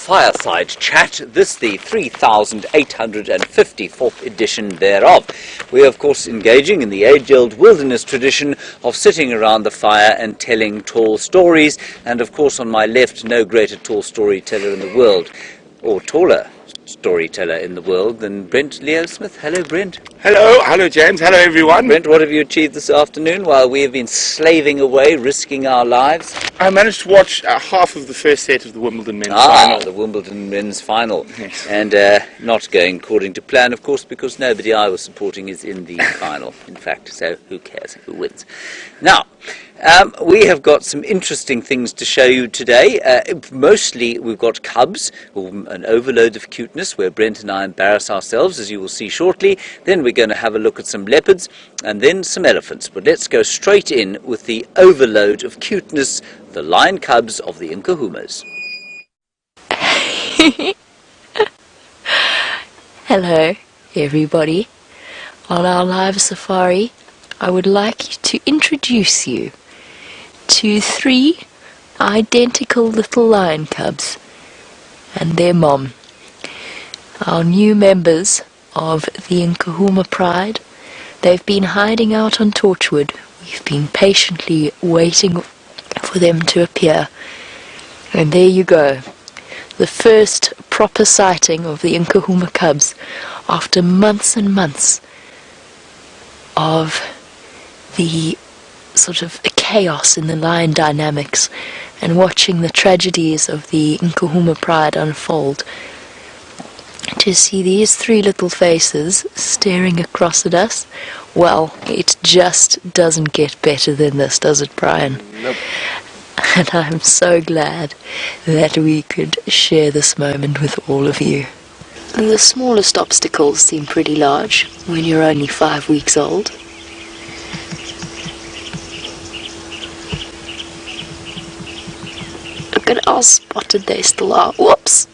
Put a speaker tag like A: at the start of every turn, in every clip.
A: Fireside Chat, this the 3854th edition thereof. We are of course engaging in the age-old wilderness tradition of sitting around the fire and telling tall stories, and of course on my left no greater tall storyteller in the world, or taller storyteller in the world than Brent Leo Smith. Hello Brent.
B: Hello James, hello everyone.
A: Brent, what have you achieved this afternoon while we have been slaving away, risking our lives?
B: I managed to watch half of the first set of the Wimbledon men's final.
A: The Wimbledon men's final.
B: Yes.
A: And not going according to plan, of course, because nobody I was supporting is in the final, in fact, so who cares who wins. Now, we have got some interesting things to show you today. Mostly we've got cubs, or an overload of cuteness, where Brent and I embarrass ourselves, as you will see shortly. Then we're going to have a look at some leopards, and then some elephants. But let's go straight in with the overload of cuteness, the lion cubs of the Nkuhumas.
C: Hello, everybody. On our live safari, I would like to introduce you to 3 identical little lion cubs and their mom. Our new members of the Nkuhuma Pride. They've been hiding out on Torchwood. We've been patiently waiting for them to appear. And there you go. The first proper sighting of the Nkuhuma cubs after months and months of the sort of chaos in the lion dynamics and watching the tragedies of the Nkuhuma Pride unfold. To see these 3 little faces staring across at us, well, it just doesn't get better than this, does it, Brian?
B: Nope.
C: And I'm so glad that we could share this moment with all of you. The smallest obstacles seem pretty large when you're only 5 weeks old. Look at how spotted they still are. Whoops!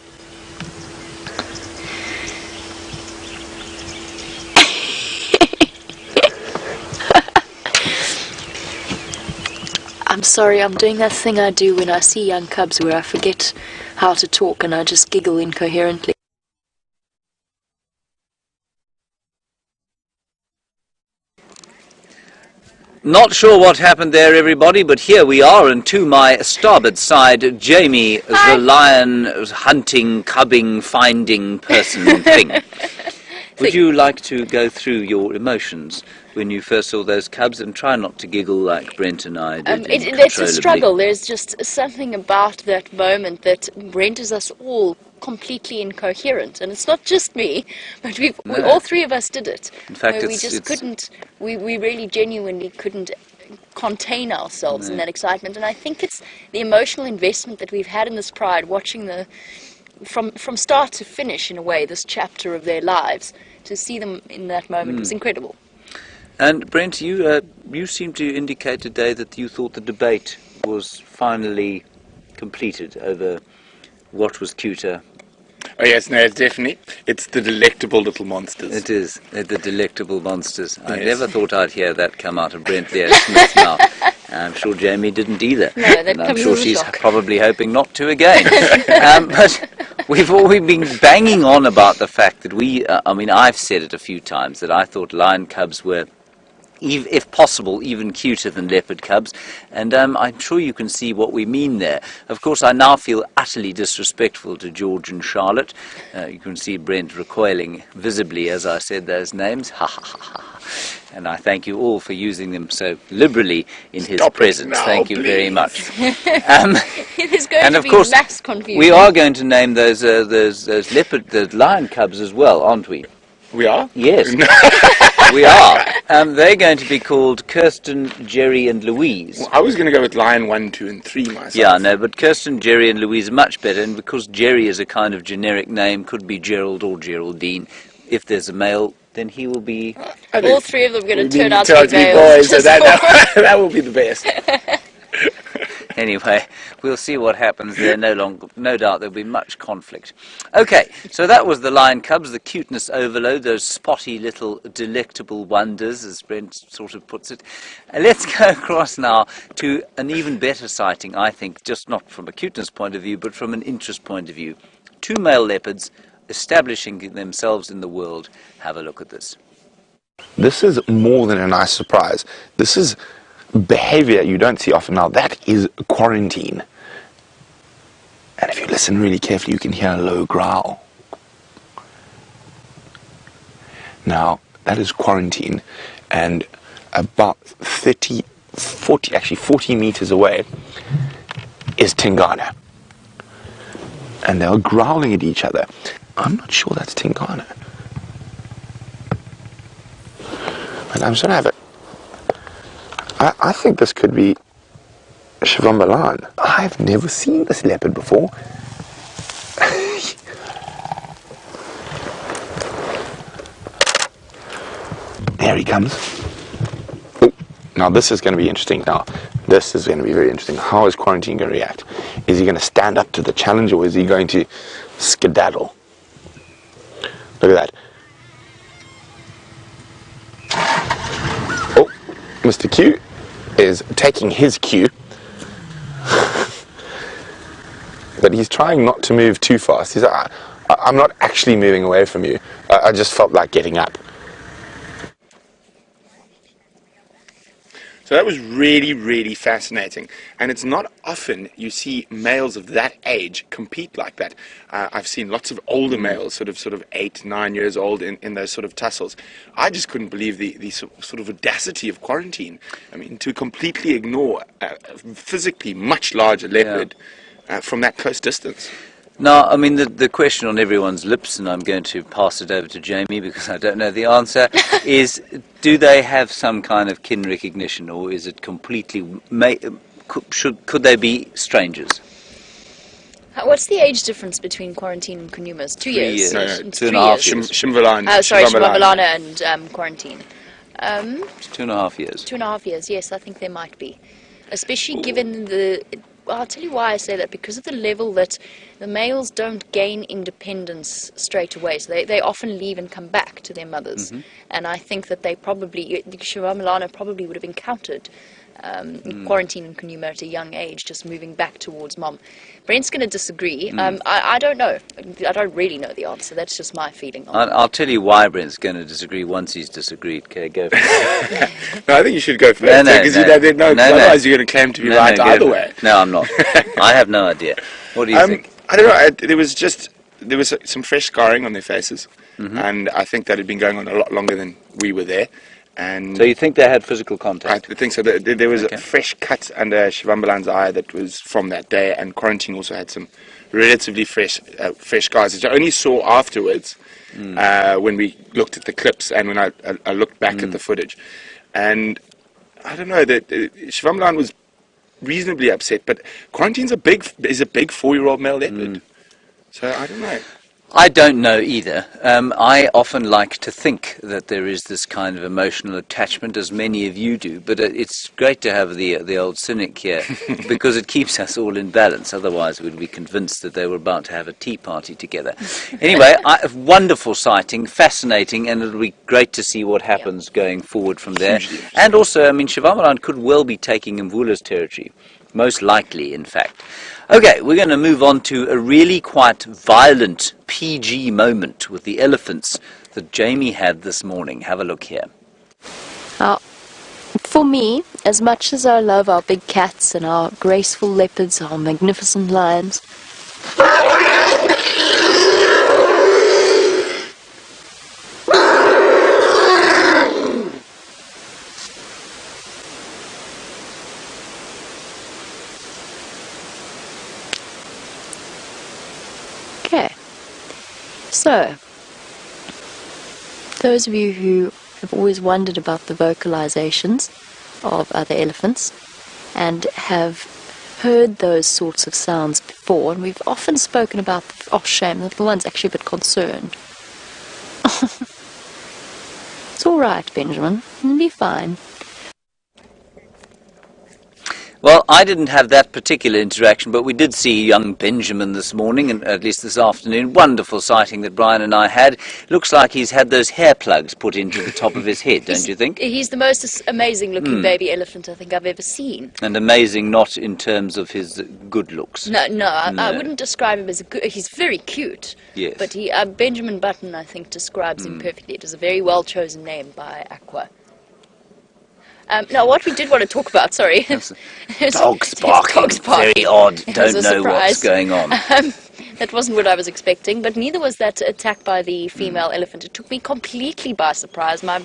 C: I'm sorry, I'm doing that thing I do when I see young cubs where I forget how to talk and I just giggle incoherently.
A: Not sure what happened there, everybody, but here we are, and to my starboard side, Jamie, the lion hunting, cubbing, finding person thing. Would you like to go through your emotions when you first saw those cubs, and try not to giggle like Brent and I did?
C: It's a struggle. There's just something about that moment that renders us all completely incoherent, and it's not just me, but we all 3 of us did it.
A: In fact,
C: we really genuinely couldn't contain ourselves in that excitement, and I think it's the emotional investment that we've had in this pride, watching from start to finish, in a way, this chapter of their lives. To see them in that moment was incredible.
A: And Brent, you seem to indicate today that you thought the debate was finally completed over what was cuter.
B: Oh yes, no, it's definitely. It's the delectable little monsters.
A: It is, the delectable monsters.
B: Yes.
A: I never thought I'd hear that come out of Brent Leo Smith's mouth. I'm sure Jamie didn't either.
C: No, that
A: and I'm
C: comes
A: sure
C: as a
A: she's
C: shock.
A: probably hoping not to again. But we've been banging on about the fact that I've said it a few times, that I thought lion cubs were, if possible, even cuter than leopard cubs, and I'm sure you can see what we mean there. Of course, I now feel utterly disrespectful to George and Charlotte. You can see Brent recoiling visibly as I said those names. Ha ha ha ha. And I thank you all for using them so liberally in his presence. Thank you very much.
C: There's going to be mass confusion.
A: We are going to name those leopard, the lion cubs as well, aren't we?
B: We are?
A: Yes, we are. They're going to be called Kirsten, Jerry and Louise.
B: Well, I was going to go with lion 1, 2 and 3 myself.
A: Yeah, no, but Kirsten, Jerry and Louise are much better, and because Jerry is a kind of generic name, could be Gerald or Geraldine. If there's a male, then he will be...
C: all 3 of them are going to turn out to be
B: boys, so that will be the best.
A: Anyway, we'll see what happens there. No doubt there'll be much conflict. Okay, so that was the lion cubs, the cuteness overload, those spotty little delectable wonders, as Brent sort of puts it. Let's go across now to an even better sighting, I think, just not from a cuteness point of view, but from an interest point of view. 2 male leopards establishing themselves in the world. Have a look at this.
D: This is more than a nice surprise. This is behavior you don't see often. Now, that is quarantine. And if you listen really carefully, you can hear a low growl. Now, that is quarantine. And about 40 meters away is Tingana. And they are growling at each other. I'm not sure that's Tingana. But I'm just going to have it. I think this could be Shivambalan. I've never seen this leopard before. There he comes. Oh, now this is going to be interesting. Now, this is going to be very interesting. How is Quarantine going to react? Is he going to stand up to the challenge, or is he going to skedaddle? Look at that. Oh, Mr. Q is taking his cue. But he's trying not to move too fast. He's like, I'm not actually moving away from you. I just felt like getting up.
B: So that was really, really fascinating. And it's not often you see males of that age compete like that. I've seen lots of older males, sort of 8, 9 years old in those sort of tussles. I just couldn't believe the sort of audacity of Quarantine. I mean, to completely ignore a physically much larger leopard from that close distance.
A: Now, I mean, the question on everyone's lips, and I'm going to pass it over to Jamie because I don't know the answer, is do they have some kind of kin recognition, or is it completely, could they be strangers?
E: What's the age difference between Quarantine and Kunumas? 2 years?
A: No,
E: It's
A: 2.5
E: years.
B: Shimvalan.
E: Sorry, Shimvabalana and Quarantine.
A: It's 2.5 years.
E: 2.5 years, yes, I think there might be. Especially given the... I'll tell you why I say that, because of the level that the males don't gain independence straight away. So they often leave and come back to their mothers. And I think that they probably, Shivambalana probably would have encountered Quarantine and Kunuma at a young age, just moving back towards mom. Brent's going to disagree. I don't know. I don't really know the answer. That's just my feeling on it.
A: I'll tell you why Brent's going to disagree once he's disagreed. Okay, go for it.
B: No, I think you should go for that. Because otherwise you're going to claim to be right either way.
A: No, I'm not. I have no idea. What do you think?
B: I don't know. There was some fresh scarring on their faces. And I think that had been going on a lot longer than we were there. And
A: so you think they had physical contact?
B: I think so. There was a fresh cut under Shivambalan's eye that was from that day, and Quarantine also had some relatively fresh scars, which I only saw afterwards when we looked at the clips and when I looked back at the footage. And I don't know, that Shivambalan was reasonably upset, but Quarantine's a big 4-year-old male leopard. So I don't know.
A: I don't know either. I often like to think that there is this kind of emotional attachment, as many of you do, but it's great to have the old cynic here because it keeps us all in balance. Otherwise, we'd be convinced that they were about to have a tea party together. Anyway, wonderful sighting, fascinating, and it'll be great to see what happens going forward from there. And also, I mean, Shivambalan could well be taking Mvula's territory. Most likely, in fact. Okay, we're going to move on to a really quite violent PG moment with the elephants that Jamie had this morning. Have a look here.
C: For me, as much as I love our big cats and our graceful leopards, our magnificent lions, so, those of you who have always wondered about the vocalizations of other elephants and have heard those sorts of sounds before, and we've often spoken about, oh shame, the little one's actually a bit concerned. It's all right, Benjamin. It'll be fine.
A: Well, I didn't have that particular interaction, but we did see young Benjamin this morning, and at least this afternoon. Wonderful sighting that Brian and I had. Looks like he's had those hair plugs put into the top of his head, don't you think?
E: He's the most amazing-looking baby elephant I think I've ever seen.
A: And amazing not in terms of his good looks.
E: No, I wouldn't describe him as a good... He's very cute.
A: Yes.
E: But Benjamin Button, I think, describes him perfectly. It is a very well-chosen name by Aqua. Now, what we did want to talk about, sorry.
A: Dogs barking. Very odd. Don't know what's going on.
E: That wasn't what I was expecting, but neither was that attack by the female elephant. It took me completely by surprise. My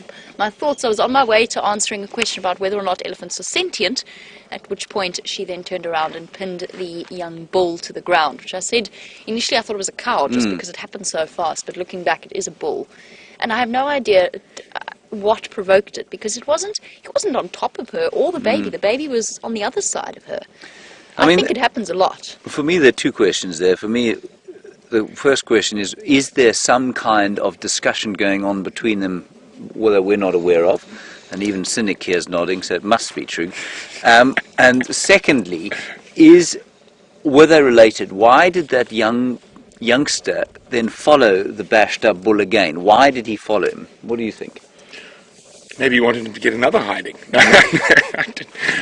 E: thoughts, I was on my way to answering a question about whether or not elephants are sentient, at which point she then turned around and pinned the young bull to the ground, which I said, initially I thought it was a cow just because it happened so fast, but looking back it is a bull. And I have no idea what provoked it, because he wasn't on top of her or the baby. The baby was on the other side of her. I think it happens a lot.
A: For me, there are two questions there. For me, the first question is there some kind of discussion going on between them that we're not aware of? And even Cynic here is nodding, so it must be true. And secondly, were they related? Why did that youngster then follow the bashed up bull again? Why did he follow him? What do you think?
B: Maybe you wanted him to get another hiding.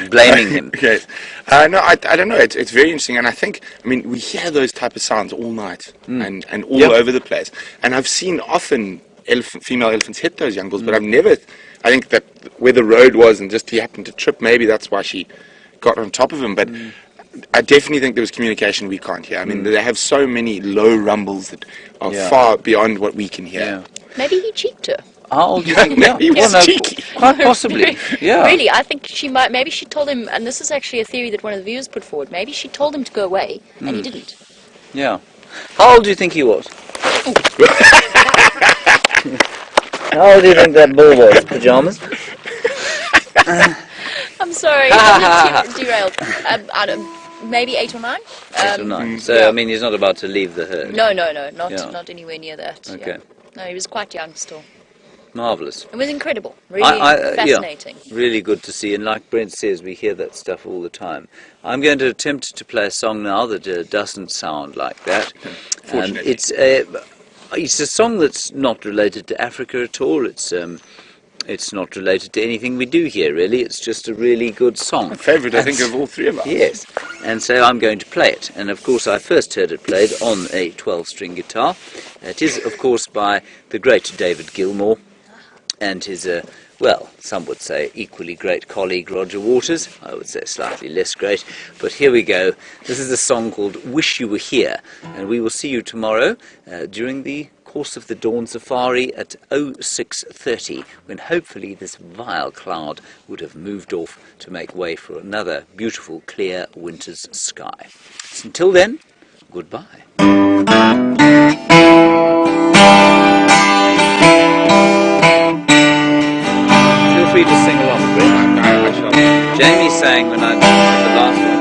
A: Blaming him.
B: Yes. No, I don't know. It's very interesting. And I think, we hear those type of sounds all night and all over the place. And I've seen often female elephants hit those young bulls, but I've never, I think that where the road was and just he happened to trip, maybe that's why she got on top of him. But I definitely think there was communication we can't hear. They have so many low rumbles that are far beyond what we can hear.
A: Yeah.
E: Maybe he cheeked her.
A: How old do you think?
B: He was cheeky.
A: Quite possibly. Yeah.
E: Really, I think maybe she told him, and this is actually a theory that one of the viewers put forward, maybe she told him to go away, and he didn't.
A: Yeah. How old do you think he was? How old do you think that bull was? Pajamas?
E: I'm sorry, I'm derailed. I don't, maybe 8 or 9?
A: 8 or 9. So, he's not about to leave the herd.
E: No, not anywhere near that.
A: Okay.
E: Yeah. No, he was quite young still.
A: Marvellous.
E: It was incredible. Really fascinating.
A: Yeah, really good to see. And like Brent says, we hear that stuff all the time. I'm going to attempt to play a song now that doesn't sound like that. And it's a song that's not related to Africa at all. It's not related to anything we do here, really. It's just a really good song.
B: My favourite, I think, of all three of us.
A: Yes. And so I'm going to play it. And, of course, I first heard it played on a 12-string guitar. It is, of course, by the great David Gilmour and his, some would say equally great colleague Roger Waters. I would say slightly less great. But here we go. This is a song called Wish You Were Here. And we will see you tomorrow during the course of the Dawn Safari at 06:30, when hopefully this vile cloud would have moved off to make way for another beautiful, clear winter's sky. So until then, goodbye. Feel free to sing along, Brent. Jamie sang when I did the last one.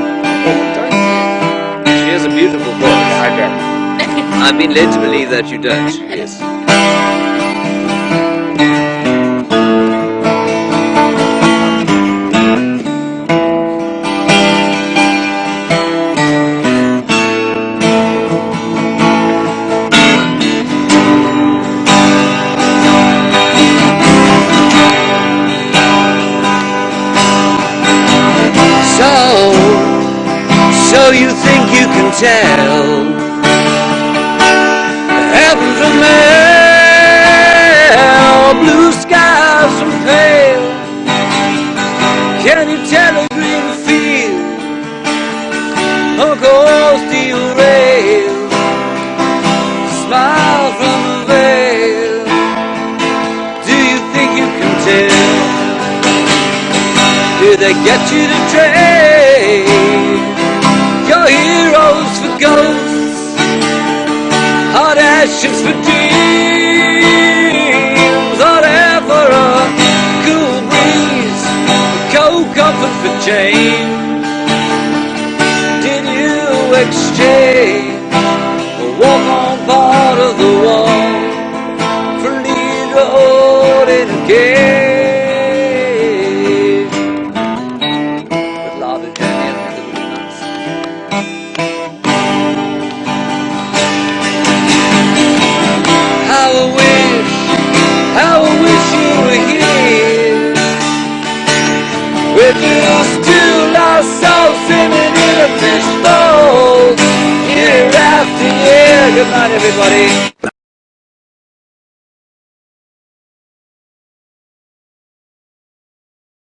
A: She has a beautiful voice.
B: I don't.
A: I've been led to believe that you don't. Yes. So you think you can tell heaven from hell, blue skies from pale? Can you tell a green field from a cold steel rail? Smile from a veil. Do you think you can tell? Did they get you to trade your heroes for ghosts, hot ashes for dreams, hot air for a cool breeze, cold comfort for change? Did you exchange a walk-on part of the wall for lead road in a cave? But Lord, We're just two lost souls swimming in a fishbowl, year after year. Good night, everybody.